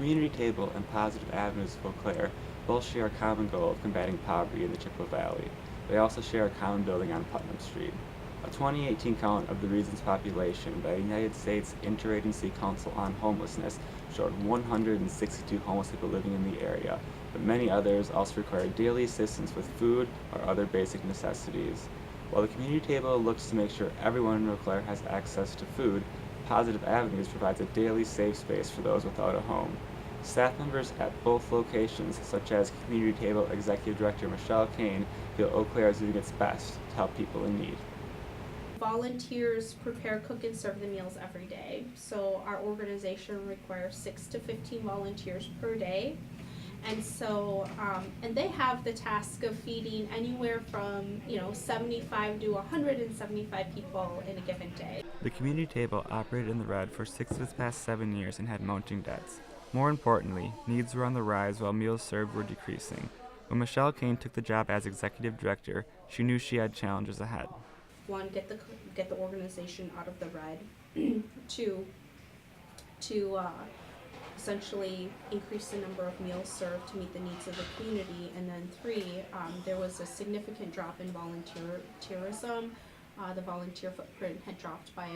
Community Table and Positive Avenues of Eau Claire both share a common goal of combating poverty in the Chippewa Valley. They also share a common building on Putnam Street. A 2018 count of the region's population by the United States Interagency Council on Homelessness showed 162 homeless people living in the area, but many others also require daily assistance with food or other basic necessities. While the community table looks to make sure everyone in Eau Claire has access to food, Positive Avenues provides a daily safe space for those without a home. Staff members at both locations, such as Community Table Executive Director Michelle Kane, feel Eau Claire is doing its best to help people in need. Volunteers prepare, cook, and serve the meals every day. So our organization requires 6 to 15 volunteers per day. And so, and they have the task of feeding anywhere from, 75 to 175 people in a given day. The community table operated in the red for 6 of its past 7 years and had mounting debts. More importantly, needs were on the rise while meals served were decreasing. When Michelle Kane took the job as executive director, she knew she had challenges ahead. One, get the organization out of the red. Two, to essentially increase the number of meals served to meet the needs of the community. And then three, there was a significant drop in volunteerism. The volunteer footprint had dropped by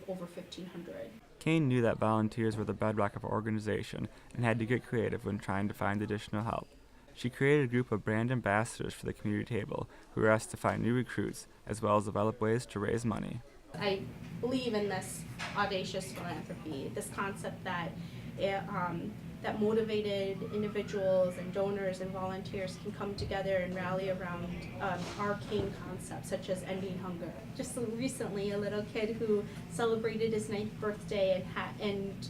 over 1,500. Kane knew that volunteers were the bedrock of our organization and had to get creative when trying to find additional help. She created a group of brand ambassadors for the community table who were asked to find new recruits as well as develop ways to raise money. I believe in this audacious philanthropy, this concept that that motivated individuals and donors and volunteers can come together and rally around arcane concepts such as ending hunger. Just recently, a little kid who celebrated his 9th birthday and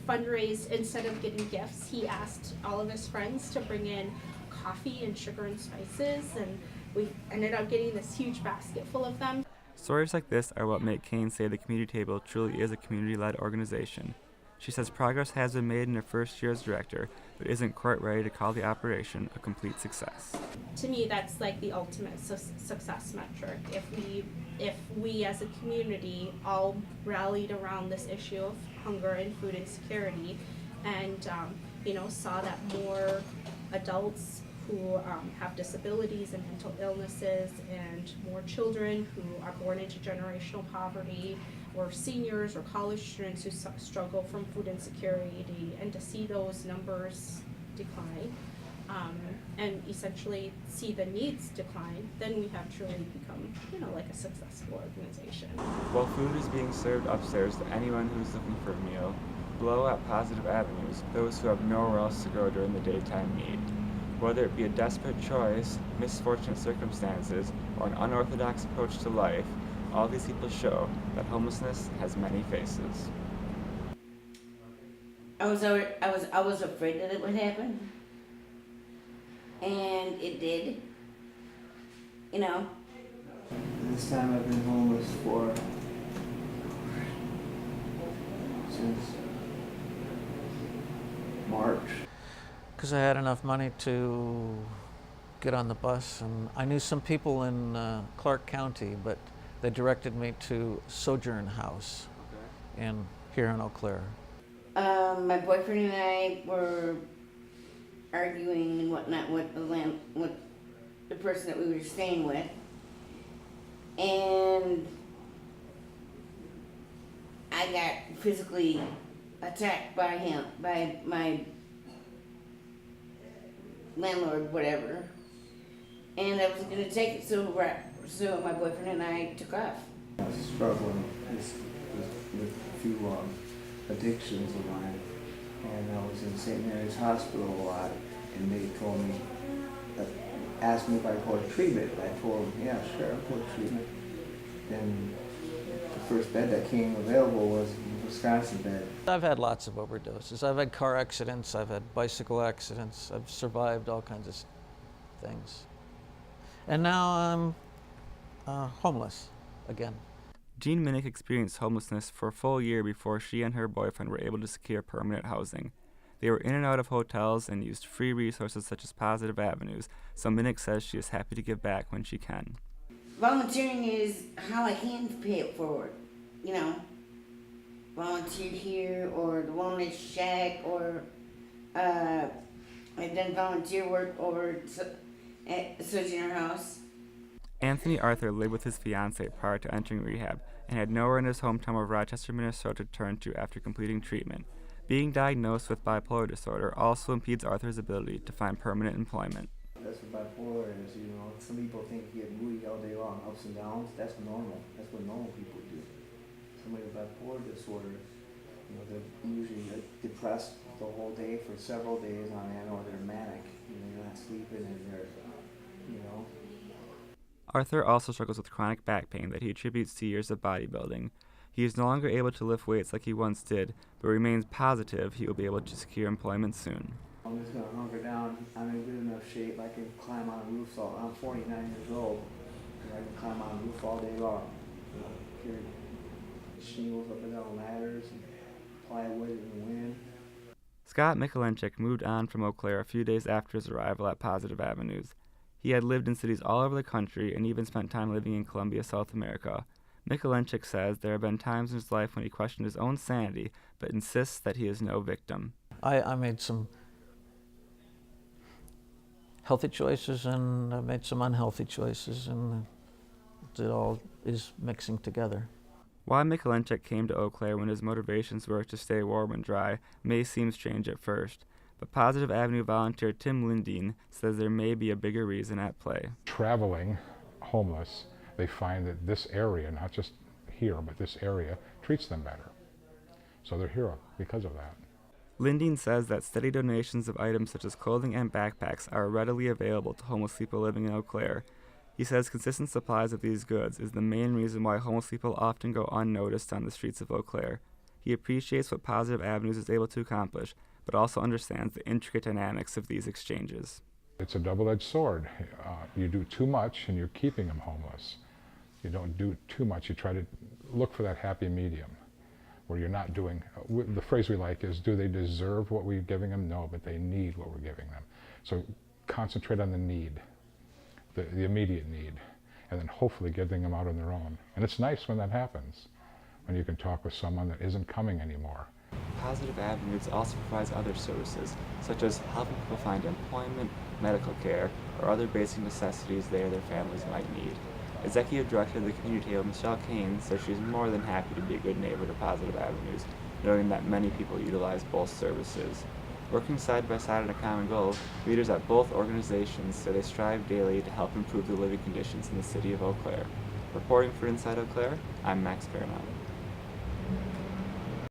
fundraised, instead of getting gifts, he asked all of his friends to bring in coffee and sugar and spices, and we ended up getting this huge basket full of them. Stories like this are what make Kane say the community table truly is a community-led organization. She says progress has been made in her first year as director, but isn't quite ready to call the operation a complete success. To me, that's like the ultimate success metric. If we as a community all rallied around this issue of hunger and food insecurity, and saw that more adults who have disabilities and mental illnesses, and more children who are born into generational poverty, or seniors or college students who struggle from food insecurity, and to see those numbers decline and essentially see the needs decline, then we have truly become, like a successful organization. While food is being served upstairs to anyone who is looking for a meal, below at Positive Avenues, those who have nowhere else to go during the daytime need. Whether it be a desperate choice, misfortunate circumstances, or an unorthodox approach to life, all these people show that homelessness has many faces. I was afraid that it would happen, and it did. This time I've been homeless since March. Because I had enough money to get on the bus, and I knew some people in Clark County, but they directed me to Sojourn House here in Eau Claire. My boyfriend and I were arguing and whatnot with the person that we were staying with, and I got physically attacked by him, by my landlord, whatever, and I was going to take it, so my boyfriend and I took off. I was struggling with a few addictions of mine, and I was in St. Mary's Hospital a lot, and they told me, asked me if I'd go to treatment. I told them, yeah, sure, I'll go to treatment. Then the first bed that came available was a Wisconsin bed. I've had lots of overdoses. I've had car accidents, I've had bicycle accidents, I've survived all kinds of things. And now I'm homeless again. Jean Minnick experienced homelessness for a full year before she and her boyfriend were able to secure permanent housing. They were in and out of hotels and used free resources such as Positive Avenues, so Minnick says she is happy to give back when she can. Volunteering is how I can pay it forward, volunteer here, or the Wellness Shack, or I've done volunteer work at Sojourner House. Anthony Arthur lived with his fiancée prior to entering rehab and had nowhere in his hometown of Rochester, Minnesota to turn to after completing treatment. Being diagnosed with bipolar disorder also impedes Arthur's ability to find permanent employment. That's what bipolar is, you know. Some people think you get moody all day long, ups and downs. That's normal. That's what normal people do. Somebody with bipolar disorder, you know, they're usually depressed the whole day for several days on end, or they're manic. You know, they're not sleeping and they're, you know. Arthur also struggles with chronic back pain that he attributes to years of bodybuilding. He is no longer able to lift weights like he once did, but remains positive he will be able to secure employment soon. I'm just gonna hunker down. I'm in good enough shape. I can climb on roofs all. I'm 49 years old, and I can climb on a roof all day long. You know, carry shingles up and down ladders and plywood in the wind. Scott Mikulenchik moved on from Eau Claire a few days after his arrival at Positive Avenues. He had lived in cities all over the country and even spent time living in Colombia, South America. Mikulenchik says there have been times in his life when he questioned his own sanity, but insists that he is no victim. I made some healthy choices and I made some unhealthy choices, and it all is mixing together. Why Mikulenchik came to Eau Claire when his motivations were to stay warm and dry may seem strange at first, but Positive Avenue volunteer Tim Lindeen says there may be a bigger reason at play. Traveling homeless, they find that this area, not just here, but this area, treats them better. So they're here because of that. Lindeen says that steady donations of items such as clothing and backpacks are readily available to homeless people living in Eau Claire. He says consistent supplies of these goods is the main reason why homeless people often go unnoticed on the streets of Eau Claire. He appreciates what Positive Avenues is able to accomplish, but also understands the intricate dynamics of these exchanges. It's a double-edged sword. You do too much and you're keeping them homeless. You don't do too much. You try to look for that happy medium where you're not doing, the phrase we like is, do they deserve what we're giving them? No, but they need what we're giving them. So concentrate on the need, the immediate need, and then hopefully getting them out on their own. And it's nice when that happens, when you can talk with someone that isn't coming anymore. Positive Avenues also provides other services, such as helping people find employment, medical care, or other basic necessities they or their families might need. Executive Director of the Community Table, Michelle Kane, says she's more than happy to be a good neighbor to Positive Avenues, knowing that many people utilize both services. Working side by side on a common goal, leaders at both organizations say they strive daily to help improve the living conditions in the city of Eau Claire. Reporting for Inside Eau Claire, I'm Max Perrenoud.